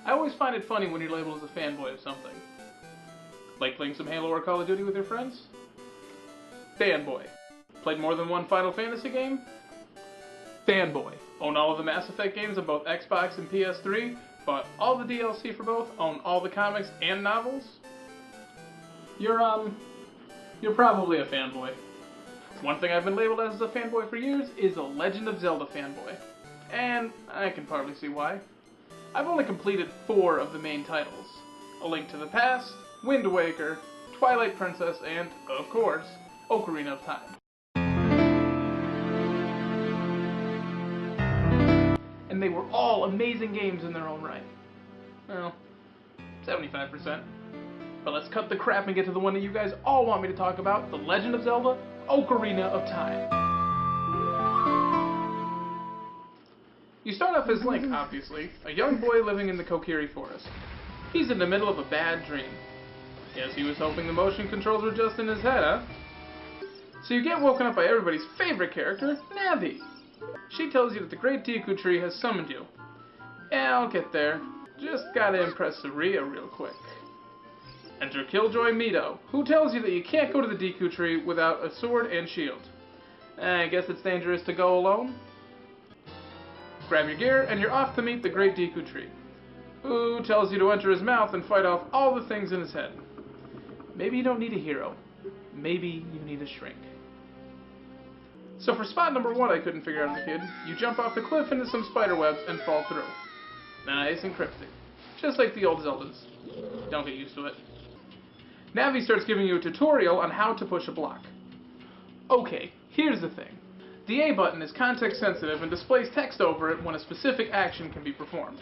I always find it funny when you're labeled as a fanboy of something. Like playing some Halo or Call of Duty with your friends? Fanboy. Played more than one Final Fantasy game? Fanboy. Own all of the Mass Effect games on both Xbox and PS3? Bought all the DLC for both? Own all the comics and novels? You're probably a fanboy. One thing I've been labeled as a fanboy for years is a Legend of Zelda fanboy. And I can partly see why. I've only completed 4 of the main titles. A Link to the Past, Wind Waker, Twilight Princess, and, of course, Ocarina of Time. And they were all amazing games in their own right. Well, 75%. But let's cut the crap and get to the one that you guys all want me to talk about, The Legend of Zelda, Ocarina of Time. You start off as Link, obviously, a young boy living in the Kokiri Forest. He's in the middle of a bad dream. Guess he was hoping the motion controls were just in his head, huh? So you get woken up by everybody's favorite character, Navi. She tells you that the Great Deku Tree has summoned you. Yeah, I'll get there. Just gotta impress Saria real quick. Enter Killjoy Mito, who tells you that you can't go to the Deku Tree without a sword and shield. I guess it's dangerous to go alone. Grab your gear, and you're off to meet the Great Deku Tree, who tells you to enter his mouth and fight off all the things in his head. Maybe you don't need a hero. Maybe you need a shrink. So for spot number 1 I couldn't figure out as a kid, you jump off the cliff into some spider webs and fall through. Nice and cryptic. Just like the old Zeldas. Don't get used to it. Navi starts giving you a tutorial on how to push a block. Okay, here's the thing. The A button is context sensitive and displays text over it when a specific action can be performed.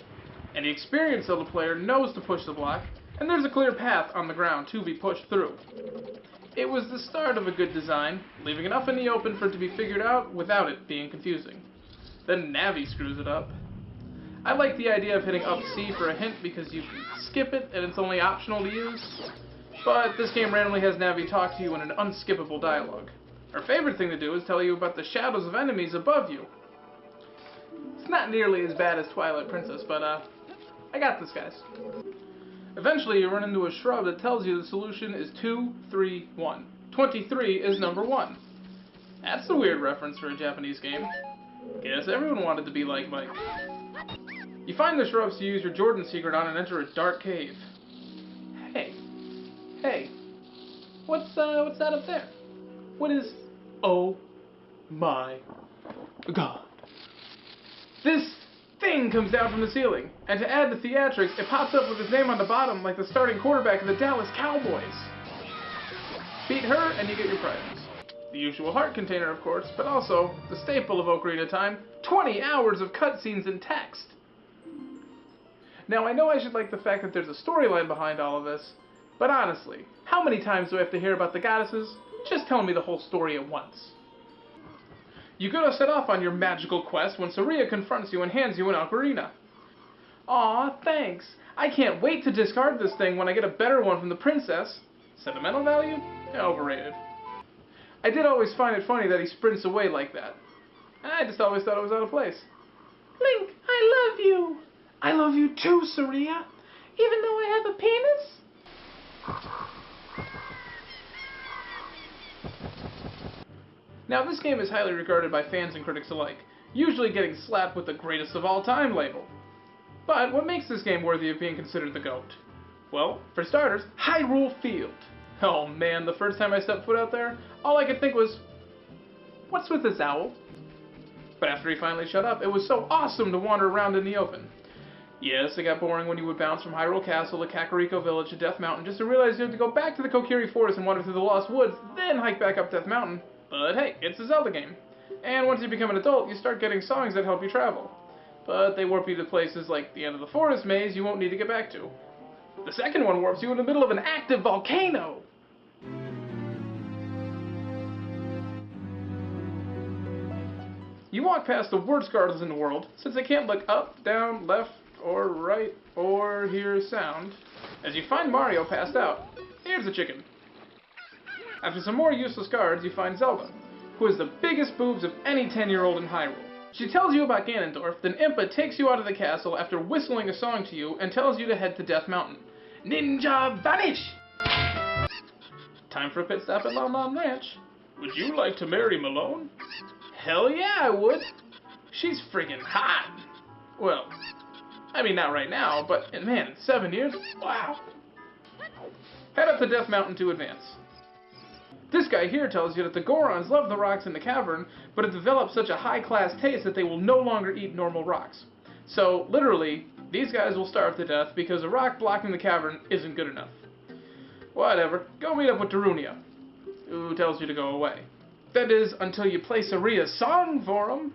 Any experienced Zelda player knows to push the block, and there's a clear path on the ground to be pushed through. It was the start of a good design, leaving enough in the open for it to be figured out without it being confusing. Then Navi screws it up. I like the idea of hitting up C for a hint because you can skip it and it's only optional to use, but this game randomly has Navi talk to you in an unskippable dialogue. Her favorite thing to do is tell you about the shadows of enemies above you. It's not nearly as bad as Twilight Princess, but I got this, guys. Eventually you run into a shrub that tells you the solution is 2, 3, 1. 23 is number 1. That's a weird reference for a Japanese game. Guess everyone wanted to be like Mike. You find the shrubs to use your Jordan secret on and enter a dark cave. Hey, what's that up there? What is... Oh my god. This thing comes down from the ceiling, and to add to theatrics, it pops up with his name on the bottom like the starting quarterback of the Dallas Cowboys. Beat her and you get your prizes. The usual heart container, of course, but also the staple of Ocarina of Time, 20 hours of cutscenes and text. Now I know I should like the fact that there's a storyline behind all of this, but honestly, how many times do I have to hear about the goddesses? Just tell me the whole story at once. You go to set off on your magical quest when Saria confronts you and hands you an ocarina. Aw, thanks. I can't wait to discard this thing when I get a better one from the princess. Sentimental value? Overrated. I did always find it funny that he sprints away like that. I just always thought it was out of place. Link, I love you. I love you too, Saria. Even though I have a penis? Now, this game is highly regarded by fans and critics alike, usually getting slapped with the greatest of all time label. But what makes this game worthy of being considered the GOAT? Well, for starters, Hyrule Field. Oh man, the first time I stepped foot out there, all I could think was, what's with this owl? But after he finally shut up, it was so awesome to wander around in the open. Yes, it got boring when you would bounce from Hyrule Castle to Kakariko Village to Death Mountain just to realize you had to go back to the Kokiri Forest and wander through the Lost Woods, then hike back up Death Mountain. But hey, it's a Zelda game. And once you become an adult, you start getting songs that help you travel. But they warp you to places like the end of the forest maze you won't need to get back to. The second one warps you in the middle of an active volcano! You walk past the worst gardens in the world, since they can't look up, down, left, or right, or hear sound, as you find Mario passed out. Here's a chicken. After some more useless guards, you find Zelda, who has the biggest boobs of any 10-year-old in Hyrule. She tells you about Ganondorf, then Impa takes you out of the castle after whistling a song to you and tells you to head to Death Mountain. Ninja vanish! Time for a pit stop at Lon Lon Ranch. Would you like to marry Malone? Hell yeah, I would. She's friggin' hot. Well, I mean not right now, but man, in 7 years? Wow. Head up to Death Mountain to advance. This guy here tells you that the Gorons love the rocks in the cavern, but have developed such a high-class taste that they will no longer eat normal rocks. So, literally, these guys will starve to death because a rock blocking the cavern isn't good enough. Whatever, go meet up with Darunia, who tells you to go away. That is, until you play Saria's song for him.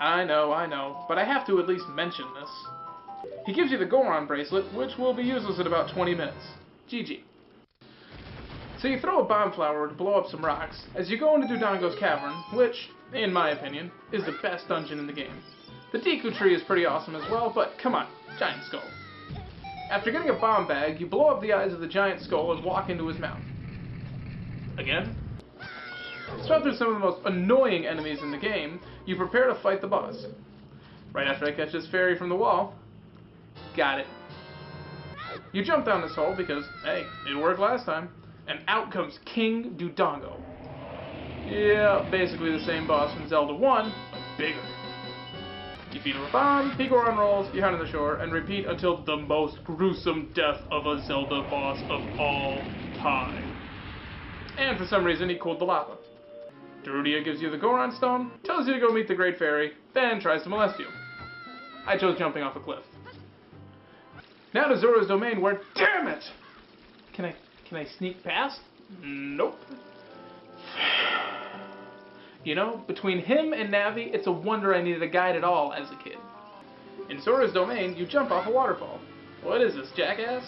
I know, but I have to at least mention this. He gives you the Goron bracelet, which will be useless in about 20 minutes. GG. So you throw a bomb flower to blow up some rocks as you go into Dodongo's cavern, which, in my opinion, is the best dungeon in the game. The Deku tree is pretty awesome as well, but come on, giant skull. After getting a bomb bag, you blow up the eyes of the giant skull and walk into his mouth. Again? So after some of the most annoying enemies in the game, you prepare to fight the boss. Right after I catch this fairy from the wall, got it. You jump down this hole because, hey, it worked last time, and out comes King Dodongo. Yeah, basically the same boss from Zelda 1, but bigger. You feed him a bomb, he Goron rolls, you hunt on the shore, and repeat until the most gruesome death of a Zelda boss of all time. And for some reason, he cooled the lava. Darunia gives you the Goron Stone, tells you to go meet the Great Fairy, then tries to molest you. I chose jumping off a cliff. Now to Zora's Domain where, damn it! Can I sneak past? Nope. You know, between him and Navi, it's a wonder I needed a guide at all as a kid. In Zora's Domain, you jump off a waterfall. What is this, jackass?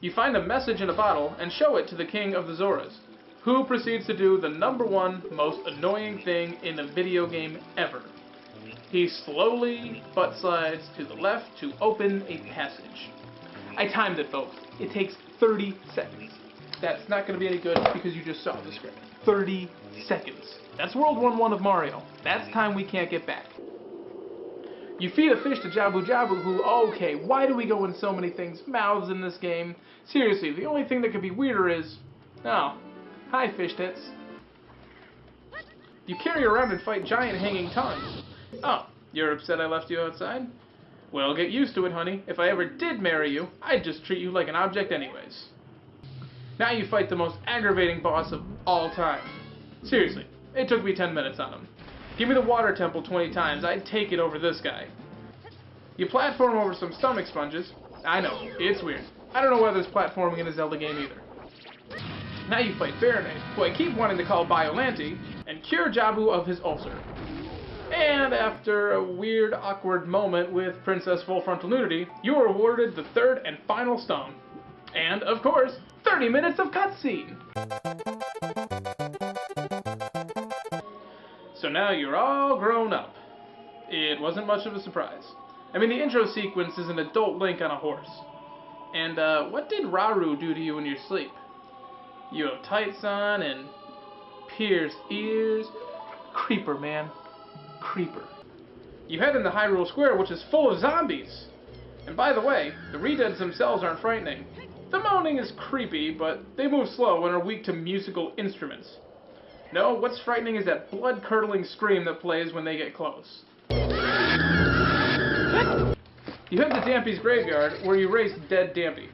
You find a message in a bottle and show it to the King of the Zoras, who proceeds to do the #1 most annoying thing in a video game ever. He slowly butt slides to the left to open a passage. I timed it, folks. It takes 30 seconds. That's not going to be any good because you just saw the script. 30 seconds. That's World 1-1 of Mario. That's time we can't get back. You feed a fish to Jabu Jabu who, okay, why do we go in so many things' mouths in this game? Seriously, the only thing that could be weirder is... oh, hi fish tits. You carry around and fight giant hanging tongues. Oh, you're upset I left you outside? Well, get used to it, honey. If I ever did marry you, I'd just treat you like an object anyways. Now you fight the most aggravating boss of all time. Seriously, it took me 10 minutes on him. Give me the water temple 20 times, I'd take it over this guy. You platform over some stomach sponges. I know, it's weird. I don't know why there's platforming in a Zelda game either. Now you fight Baronade, who I keep wanting to call Biollante, and cure Jabu of his ulcer. And after a weird, awkward moment with Princess Full Frontal Nudity, you are awarded the 3rd and final stone. And, of course, 30 minutes of cutscene! So now you're all grown up. It wasn't much of a surprise. I mean, the intro sequence is an adult Link on a horse. And, what did Rauru do to you in your sleep? You have tights on and pierced ears. Creeper, man. Creeper. You head into Hyrule Square, which is full of zombies. And by the way, the Redeads themselves aren't frightening. The moaning is creepy, but they move slow and are weak to musical instruments. No, what's frightening is that blood-curdling scream that plays when they get close. You head to Dampy's graveyard, where you race dead Dampy.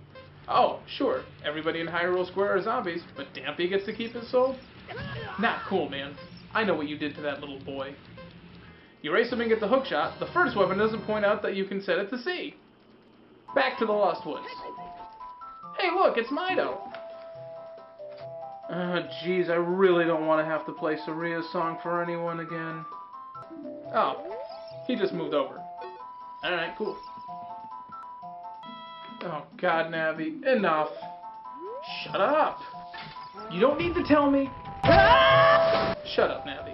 Oh, sure, everybody in Hyrule Square are zombies, but Dampy gets to keep his soul? Not cool, man. I know what you did to that little boy. You race him and get the hookshot. The first weapon doesn't point out that you can set it to C. Back to the Lost Woods. Hey, look, it's Mido. Jeez, I really don't want to have to play Saria's song for anyone again. Oh, he just moved over. Alright, cool. Oh, God, Navi, enough. Shut up. You don't need to tell me. Shut up, Navi.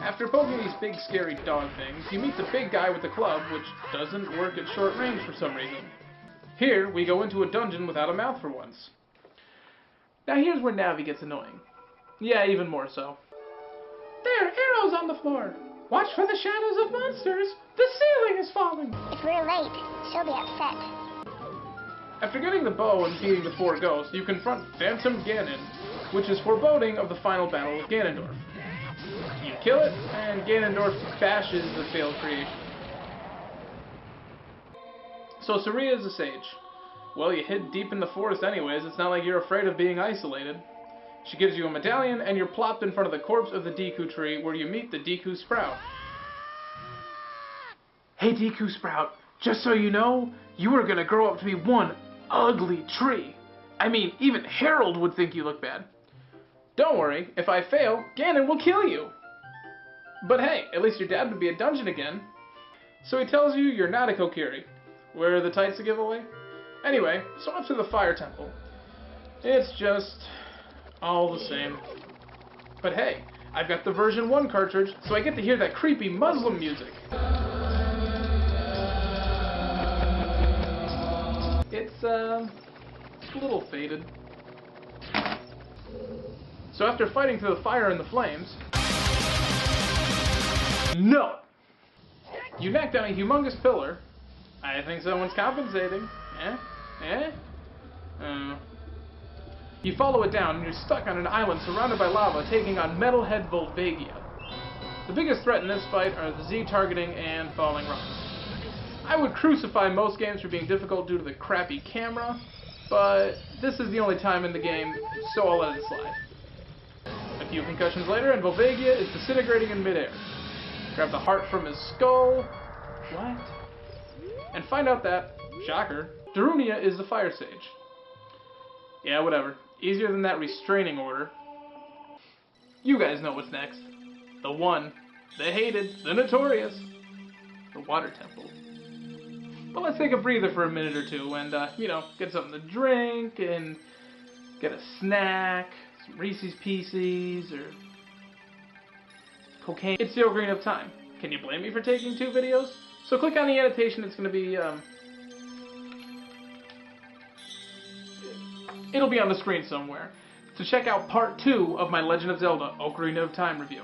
After poking these big scary dog things, you meet the big guy with the club, which doesn't work at short range for some reason. Here, we go into a dungeon without a mouth for once. Now here's where Navi gets annoying. Yeah, even more so. There, arrows on the floor! Watch for the shadows of monsters! The ceiling is falling! If we're late, she'll be upset. After getting the bow and beating the 4 ghosts, you confront Phantom Ganon, which is foreboding of the final battle of Ganondorf. You kill it, and Ganondorf bashes the failed creation. So Saria is a sage. Well, you hid deep in the forest anyways, it's not like you're afraid of being isolated. She gives you a medallion, and you're plopped in front of the corpse of the Deku tree, where you meet the Deku Sprout. Hey Deku Sprout, just so you know, you are gonna grow up to be one ugly tree. I mean, even Harold would think you look bad. Don't worry, if I fail, Ganon will kill you. But hey, at least your dad would be a dungeon again. So he tells you you're not a Kokiri. Where are the tights to give away? Anyway, so off to the Fire Temple. It's just all the same. But hey, I've got the version 1 cartridge, so I get to hear that creepy Muslim music. It's a little faded. So after fighting through the fire and the flames... No! You knock down a humongous pillar. I think someone's compensating. You follow it down and you're stuck on an island surrounded by lava taking on Metalhead Volvagia. The biggest threat in this fight are the Z targeting and falling rocks. I would crucify most games for being difficult due to the crappy camera, but this is the only time in the game, so I'll let it slide. A few concussions later and Volvagia is disintegrating in midair. Grab the heart from his skull. What? And find out that, shocker, Darunia is the fire sage. Yeah, whatever. Easier than that restraining order. You guys know what's next. The one, the hated, the notorious, the water temple. But let's take a breather for a minute or two and, get something to drink and get a snack, some Reese's Pieces, or cocaine. It's the Ocarina of Time. Can you blame me for taking 2 videos? So click on the annotation, it's going to be, it'll be on the screen somewhere, to check out part 2 of my Legend of Zelda Ocarina of Time review.